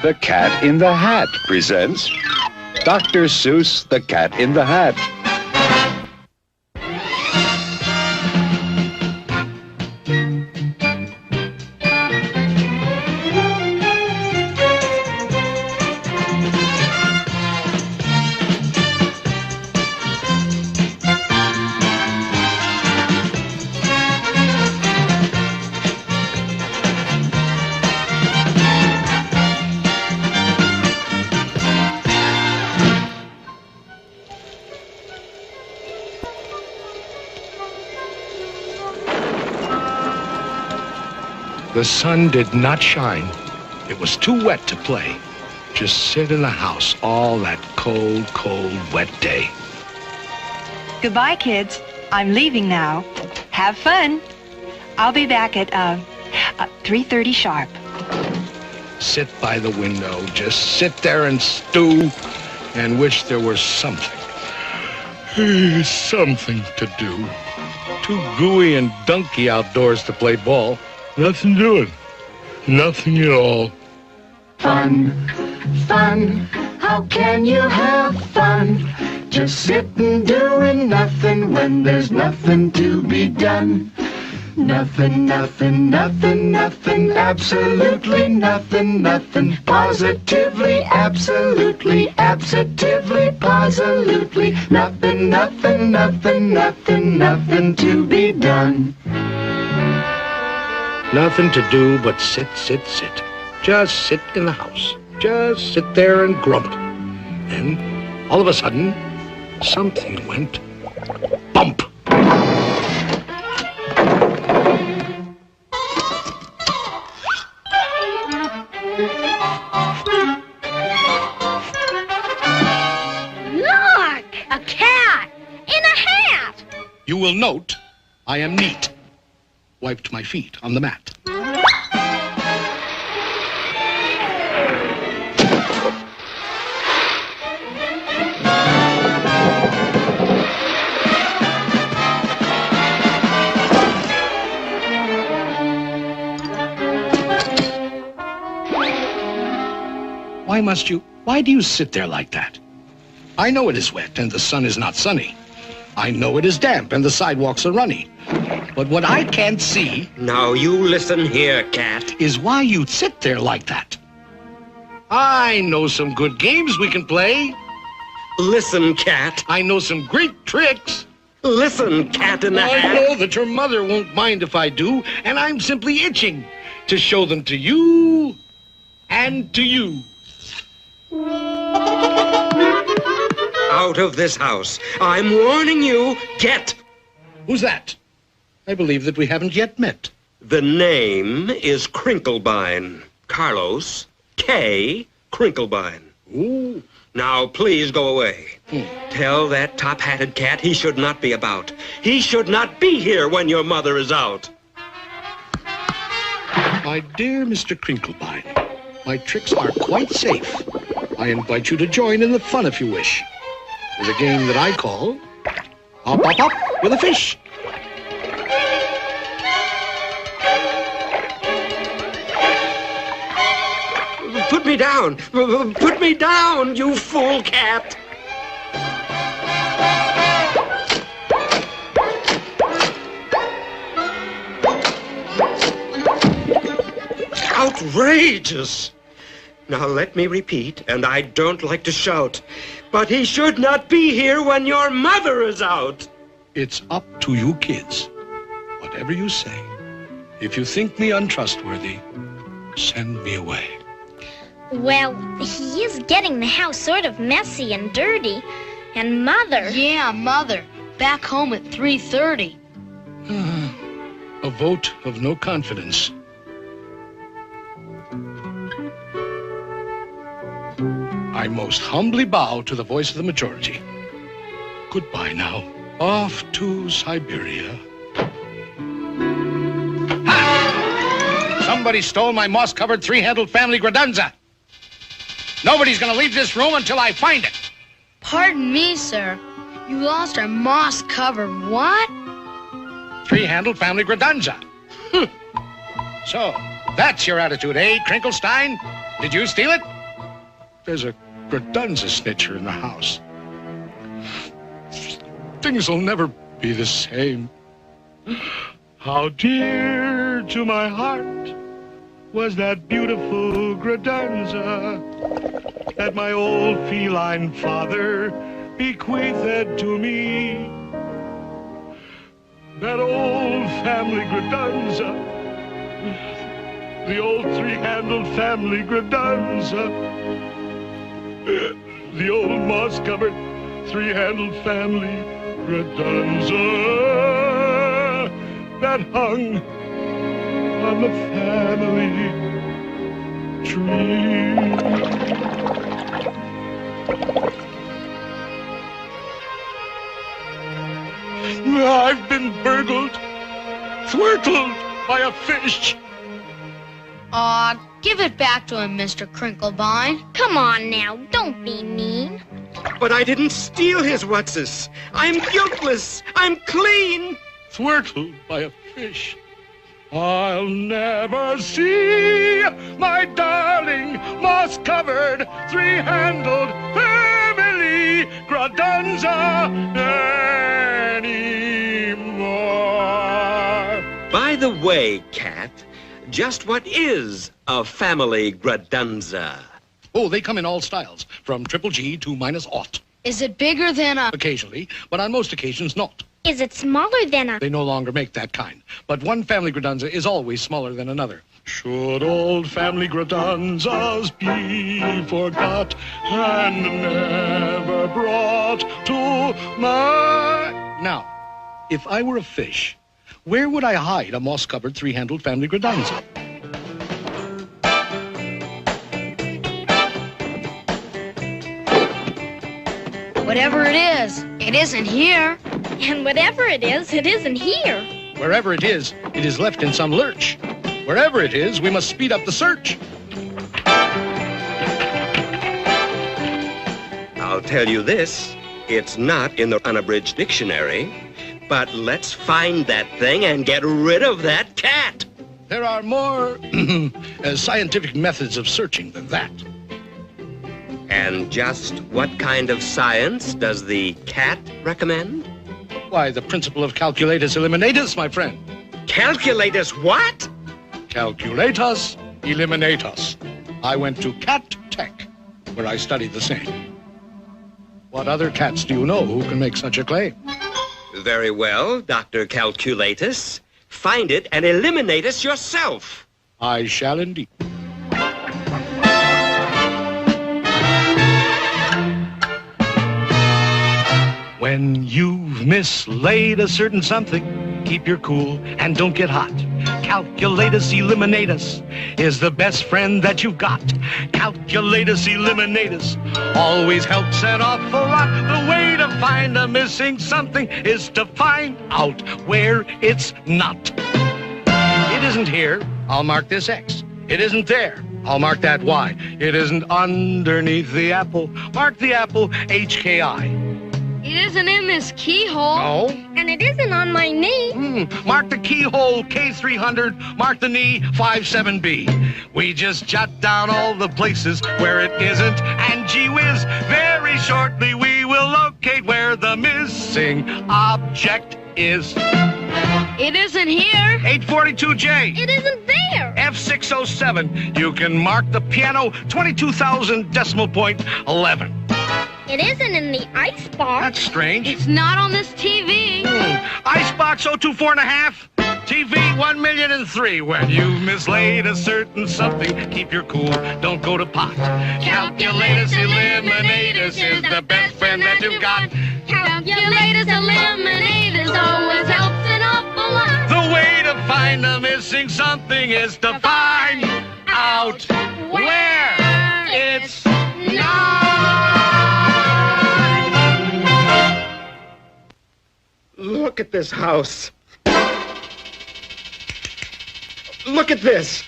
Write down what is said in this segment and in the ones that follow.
The Cat in the Hat presents Dr. Seuss The Cat in the Hat. The sun did not shine. It was too wet to play. Just sit in the house all that cold, cold, wet day. Goodbye, kids. I'm leaving now. Have fun. I'll be back at 3:30 sharp. Sit by the window, just sit there and stew and wish there was something. Something to do. Too gooey and dunky outdoors to play ball. Nothing doing. Nothing at all. Fun, fun, how can you have fun? Just sitting doing nothing when there's nothing to be done. Nothing, nothing, nothing, nothing, absolutely nothing, nothing, positively, absolutely, absolutely, positively, nothing, nothing, nothing, nothing, nothing to be done. Nothing to do but sit, sit, sit. Just sit in the house. Just sit there and grump. Then, all of a sudden, something went bump. Look! A cat! In a hat! You will note I am neat. Wiped my feet on the mat. Why do you sit there like that? I know it is wet and the sun is not sunny. I know it is damp and the sidewalks are runny. But what I can't see... Now you listen here, Cat. ...is why you sit there like that. I know some good games we can play. Listen, Cat. I know some great tricks. Listen, Cat in the Hat. I know that your mother won't mind if I do, and I'm simply itching to show them to you and to you. Out of this house. I'm warning you. Get. Who's that? I believe that we haven't yet met. The name is Crinklebine. Carlos K. Crinklebine. Ooh. Now, please go away. Tell that top-hatted cat he should not be about. He should not be here when your mother is out. My dear Mr. Crinklebine, my tricks are quite safe. I invite you to join in the fun if you wish. There's a game that I call Hop, Hop, Hop with a Fish. Put me down! Put me down, you fool cat! Outrageous! Now let me repeat, and I don't like to shout, but he should not be here when your mother is out. It's up to you kids. Whatever you say. If you think me untrustworthy, send me away. Well, he is getting the house sort of messy and dirty. And Mother... Yeah, Mother. Back home at 3:30. A vote of no confidence. I most humbly bow to the voice of the majority. Goodbye now. Off to Siberia. Ha! Somebody stole my moss-covered three-handled family gradunza. Nobody's gonna leave this room until I find it. Pardon me, sir. You lost our moss-covered what? Three-handled family gradunza. So, That's your attitude, eh, Crinklestein? Did you steal it? There's a Gradunza snitcher in the house. Things will never be the same. How dear to my heart was that beautiful Gradunza that my old feline father bequeathed to me. That old family Gradunza, the old three-handled family Gradunza, the old moss-covered three-handled family Gradunza that hung on the family tree. I've been burgled, thwirtled by a fish. Aw, give it back to him, Mr. Crinklebine. Come on now, don't be mean. But I didn't steal his whatsis. I'm guiltless. I'm clean. Thwirtled by a fish. I'll never see my darling moss-covered three-handled family Gradunza anymore. By the way, Cat, just what is a family Gradunza? Oh, they come in all styles, from triple G to -0. Is it bigger than a... Occasionally, but on most occasions not. Is it smaller than a... They no longer make that kind. But one family Gradunza is always smaller than another. Should old family Gradunzas be forgot and never brought to my... Now, if I were a fish, where would I hide a moss-covered three-handled family Gradunza? Whatever it isn't here. And whatever it isn't here. Wherever it is left in some lurch. Wherever it is, we must speed up the search. I'll tell you this, it's not in the unabridged dictionary, but let's find that thing and get rid of that cat. There are more scientific methods of searching than that. And just what kind of science does the cat recommend? Why, the principle of calculatus eliminatus, my friend. Calculatus what? Calculatus eliminatus. I went to Cat Tech, where I studied the same. What other cats do you know who can make such a claim? Very well, Dr. Calculatus. Find it and eliminate us yourself. I shall indeed. When you've mislaid a certain something, keep your cool and don't get hot. Calculatus eliminatus is the best friend that you've got. Calculatus eliminatus always helps an awful lot. The way to find a missing something is to find out where it's not. It isn't here, I'll mark this X. It isn't there, I'll mark that Y. It isn't underneath the apple, mark the apple HKI. It isn't in this keyhole. No. And it isn't on my knee. Mark the keyhole K300, mark the knee 57B. We just jot down all the places where it isn't, and gee whiz, very shortly we will locate where the missing object is. It isn't here. 842J. It isn't there. F607. You can mark the piano 22,000 decimal point 11. It isn't in the icebox. That's strange. It's not on this TV. Icebox 024.5. TV 1,000,003. When you've mislaid a certain something, keep your cool, don't go to pot. Calculatus eliminatus is the best friend that you've got. Calculatus eliminatus always helps an awful lot. The way to find a missing something is to find out where it's not. Look at this house. Look at this.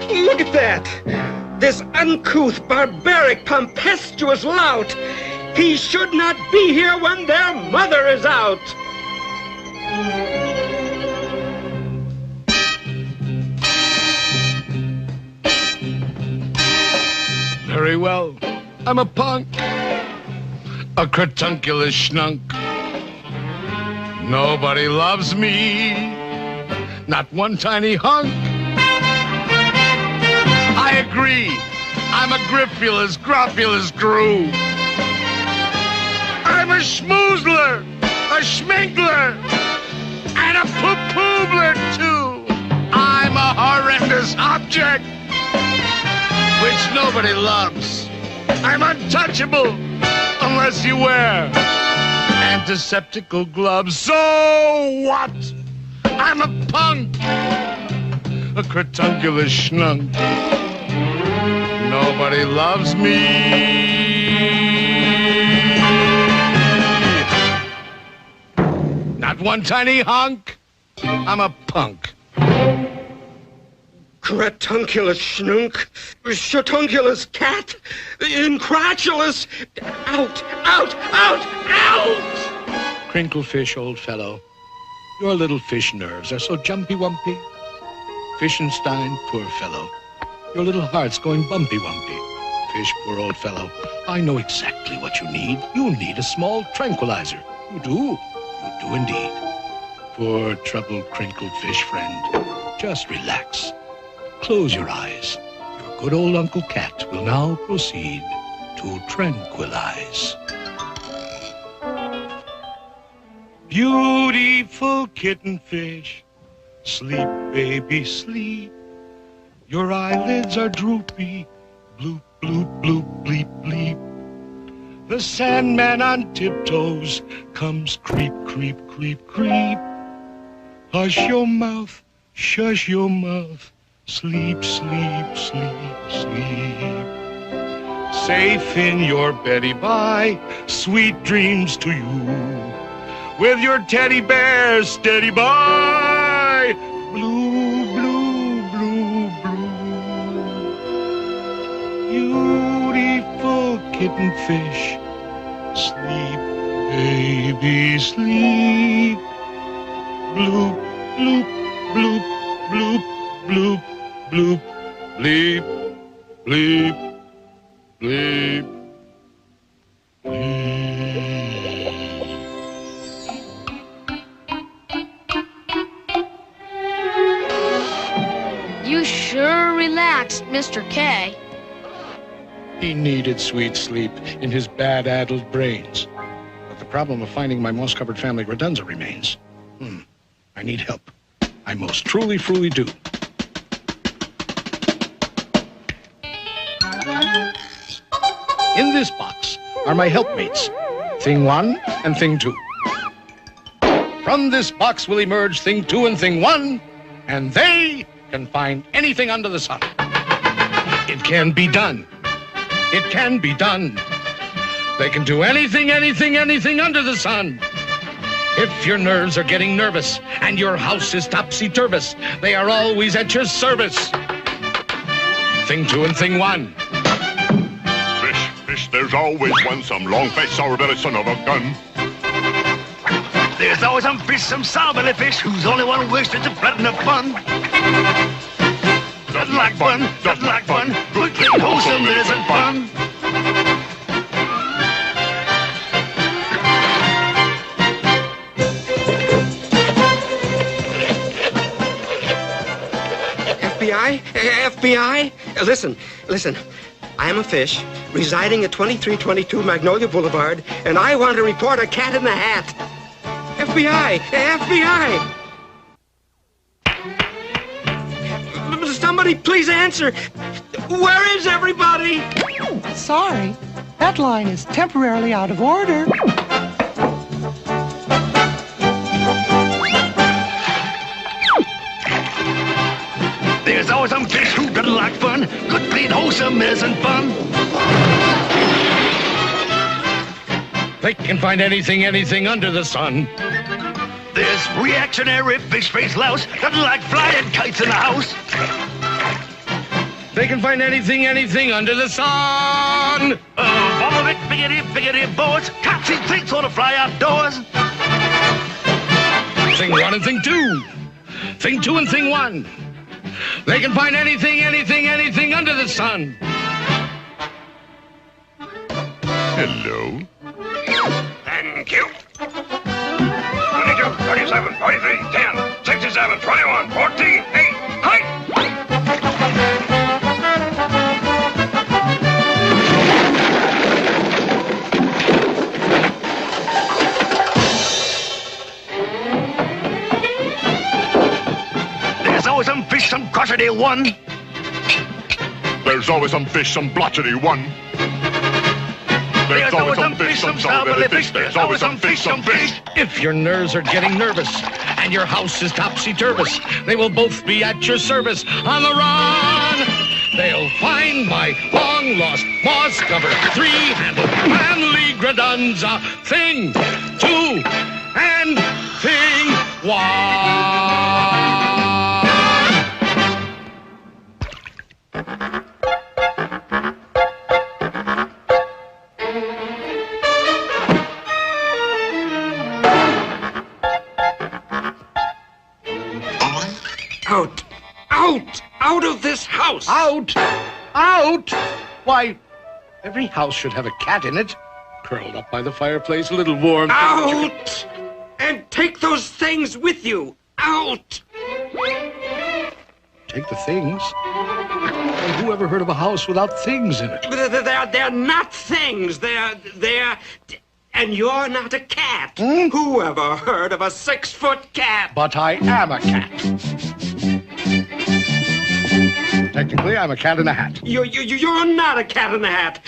Look at that. This uncouth, barbaric, tempestuous lout. He should not be here when their mother is out. Very well. I'm a punk. A cartunculus schnunk. Nobody loves me. Not one tiny hunk. I agree. I'm a gripulous, gropulous groove. I'm a schmoozler, a schminkler, and a poo-poobler, too. I'm a horrendous object, which nobody loves. I'm untouchable unless you wear antiseptical gloves. So what? I'm a punk, a cartunculus schnunk. Nobody loves me. Not one tiny hunk. I'm a punk. Cretunculus schnunk, shatunculus cat, incratulous, out, out, out, out! Crinklefish, old fellow, your little fish nerves are so jumpy-wumpy. Fishenstein, poor fellow, your little heart's going bumpy-wumpy. Fish, poor old fellow, I know exactly what you need. You need a small tranquilizer. You do. You do indeed. Poor troubled crinkled fish friend, just relax. Close your eyes. Your good old Uncle Cat will now proceed to tranquilize. Beautiful kitten fish, sleep, baby, sleep. Your eyelids are droopy, bloop, bloop, bloop, bleep, bleep. The Sandman on tiptoes comes creep, creep, creep, creep. Hush your mouth, shush your mouth. Sleep, sleep, sleep, sleep. Safe in your beddy by, sweet dreams to you. With your teddy bear steady by. Blue, blue, blue, blue. Beautiful kitten fish. Sleep, baby, sleep. Bloop, bloop, bloop, bloop, bloop. Bloop, bleep, bleep, bleep, bleep. You sure relaxed, Mr. K. He needed sweet sleep in his bad-addled brains. But the problem of finding my moss-covered family redunza remains. I need help. I most truly do. In this box are my helpmates, Thing 1 and Thing 2. From this box will emerge Thing 2 and Thing 1, and they can find anything under the sun. It can be done. It can be done. They can do anything, anything, anything under the sun. If your nerves are getting nervous and your house is topsy-turvous, they are always at your service. Thing 2 and Thing 1. Fish, there's always one, some long-faced sour-bellied son of a gun. There's always some fish, some sour-bellied fish, whose only one wish is to flatten the fun. Doesn't like fun, doesn't like fun, good, clean, wholesome, it isn't fun. FBI? Listen. I am a fish residing at 2322 Magnolia Boulevard, and I want to report a cat in the hat. FBI! Somebody please answer. Where is everybody? Sorry, that line is temporarily out of order. There's always some fish who doesn't like fun. Good, clean, wholesome isn't fun. They can find anything, anything under the sun. This reactionary fish-faced louse doesn't like flying kites in the house. They can find anything, anything under the sun. Vomit, biggity, boards, cops and things want to fly outdoors. Thing 1 and Thing 2. Thing 2 and Thing 1. They can find anything, anything, anything under the sun. Hello. Thank you. 22, 37, 43, 10, 67, 21, 14, 8, height! There's always some fish, some crotchety one. There's always some fish, some blotchety one. There's always some fish, some sour fish. There's always some fish, some fish. If your nerves are getting nervous and your house is topsy-turvous, they will both be at your service on the run. They'll find my long-lost moss-covered three-handled manly gradunza thing, two, and thing, one. Out! Out! Out of this house! Out! Out! Why, every house should have a cat in it. Curled up by the fireplace, a little warm. Out! And take those things with you! Out! Take the things? Well, who ever heard of a house without things in it? They're not things. They're... And you're not a cat. Who ever heard of a 6-foot cat? But I am a cat. Technically, I'm a cat in a hat. You're not a cat in a hat.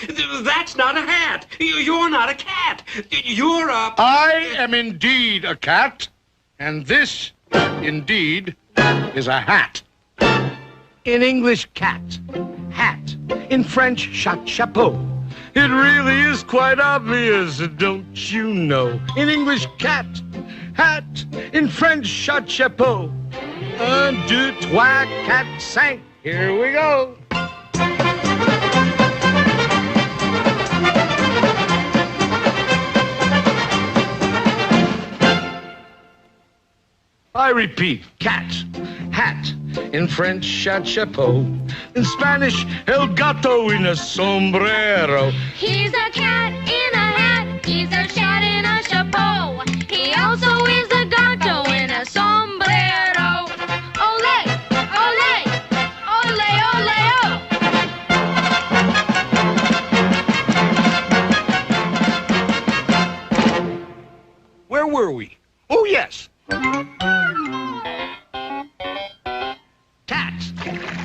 That's not a hat. You're not a cat. You're a... I am indeed a cat, and this, indeed, is a hat. In English, cat. Hat. In French, chapeau. It really is quite obvious, don't you know? In English, cat. Hat. In French, chapeau. 1, 2, 3, 4, 5. Here we go. I repeat, cat, hat. In French, chapeau. In Spanish, el gato en a sombrero. He's a cat in a hat. He's a cat in a chapeau. He also is a gato in a sombrero. Ole, ole, ole, ole, oh. Where were we? Oh, yes. Cat,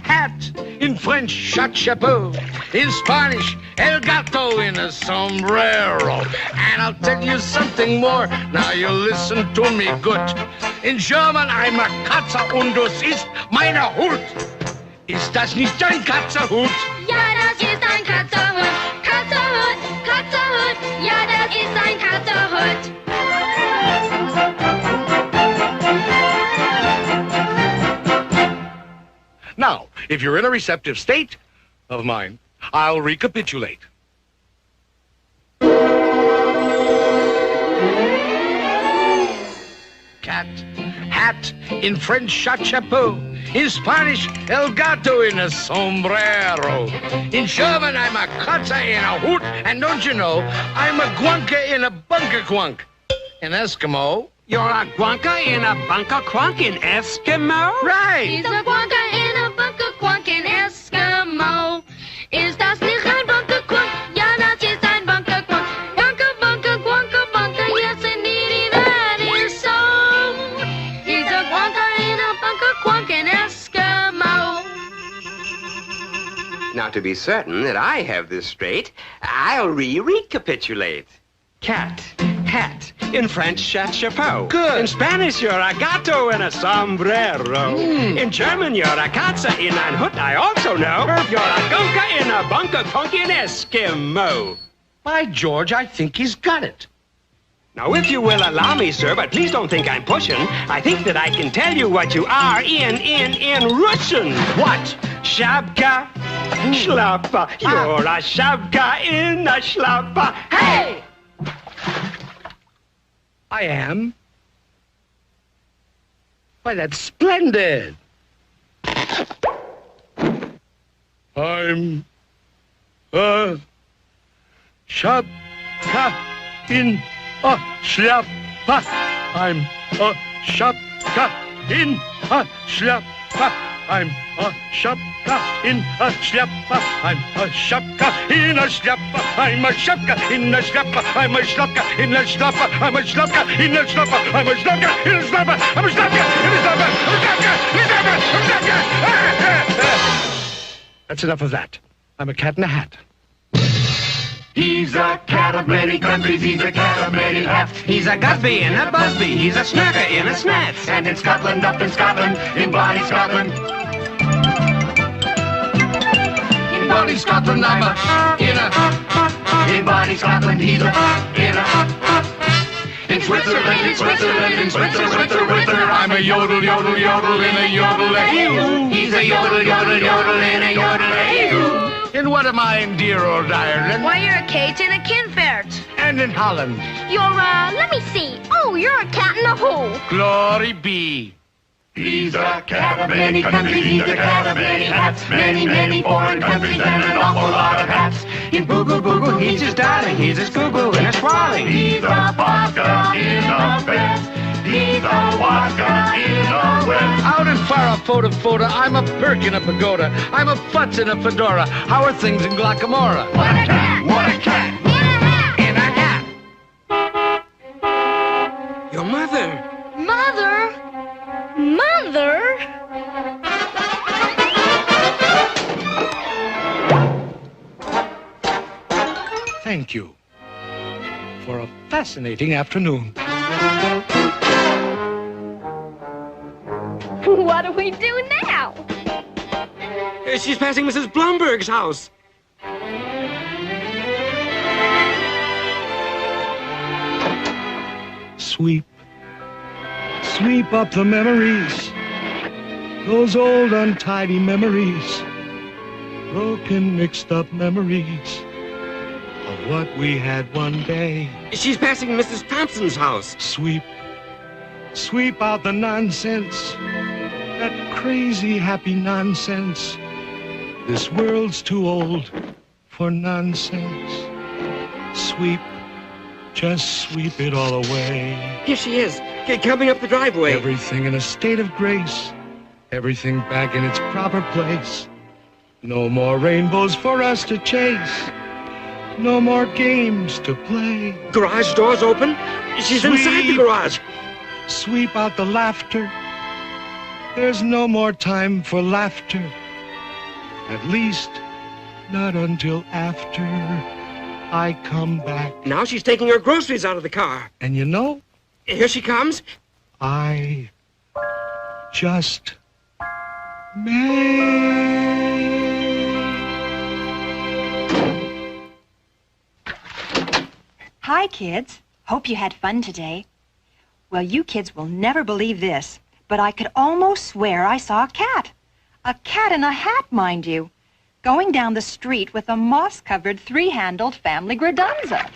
hat, in French, chapeau. In Spanish, el gato in a sombrero. And I'll tell you something more. Now you listen to me good. In German, I'm a Katze und das ist meine Hut. Ist das nicht ein Katzerhut? Ja, das ist ein Katzerhut. Katzerhut, Katzerhut. Ja, das ist ein Katzerhut. Now, if you're in a receptive state of mind, I'll recapitulate. Cat, hat, in French, chapeau. In Spanish, el gato in a sombrero. In German, I'm a Katze in a hoot. And don't you know, I'm a guanka in a bunker quunk. In Eskimo, You're a guanka in a bunker quunk in Eskimo? right. He's a guanka in a bunker quunk in Eskimo. Ist das nicht ein bunker quunk? Ja, das ist ein bunker quunk. Bunker, bunker, guanka, bunker. Yes, indeed, that is so. He's a guanka in a bunker quunk in Eskimo. Now, to be certain that I have this straight, I'll recapitulate. Cat, hat, in French, chapeau. Good. In Spanish, you're a gato in a sombrero. In German, you're a Katze in ein Hut. I also know you're a gunka in a bunker quunk in Eskimo. By George, I think he's got it. Now, if you will allow me, sir, but please don't think I'm pushing, I think that I can tell you what you are in Russian. What? Shabka, shlappa. You're a shabka in a shlappa. Hey! I am? Why, that's splendid. I'm a shapka in a shliapa. I'm a shapka in a shliapa. I'm a shapka in a shliapa. I'm a shapka in a shliapa. I'm a shapka in a shliapa. I'm a shapka in a shliapa. I'm a shapka in a shliapa. I'm a shapka in a shliapa. I'm a shapka in a shliapa. I'm a shapka. That's enough of that. I'm a cat in a hat. He's a cat of many countries, he's a cat of many hats. He's a Gusby and a Busby, he's a Snurker in a Snats. And in Scotland, up in Scotland, in Bonnie Scotland. In Bonnie Scotland, I'm a in Bonnie Scotland, he's a in Switzerland, in Switzerland, in Switzerland, I'm a yodel, yodel, yodel in a yodel-a-hoo. He's a yodel, yodel, yodel in a yodel-a-hoo. And what am I in dear old Ireland? Why, you're a Kate and a Kinfert. And in Holland. You're, let me see. Oh, you're a cat in a hole. Glory be. He's a cat of many countries, he's a cat of many hats. Many, many foreign countries and an awful lot of hats. In Boo-Goo Boo-Goo, he's just darling, he's a Scoo-Goo and a Swirling. He's a vodka in a vest. He's a vodka in a vest. Out in Farah, I'm a Perk in a pagoda. I'm a Futz in a fedora. How are things in Glockamora? What a cat, what a cat. In a hat. Your mother. Mother? Mother? Thank you for a fascinating afternoon. What do we do now? She's passing Mrs. Blumberg's house. Sweep. Sweep up the memories. Those old untidy memories. Broken, mixed up memories of what we had one day. She's passing Mrs. Thompson's house. Sweep. Sweep out the nonsense. That crazy, happy nonsense. This world's too old for nonsense. Sweep. Just sweep it all away. Here she is, coming up the driveway. Everything in a state of grace. Everything back in its proper place. No more rainbows for us to chase. No more games to play. Garage door's open. She's inside the garage. Sweep out the laughter. There's no more time for laughter. At least, not until after I come back. Now she's taking her groceries out of the car. And you know? Here she comes. I just may. Hi, kids. Hope you had fun today. Well, you kids will never believe this, but I could almost swear I saw a cat. A cat in a hat, mind you, going down the street with a moss-covered three-handled family gradunza.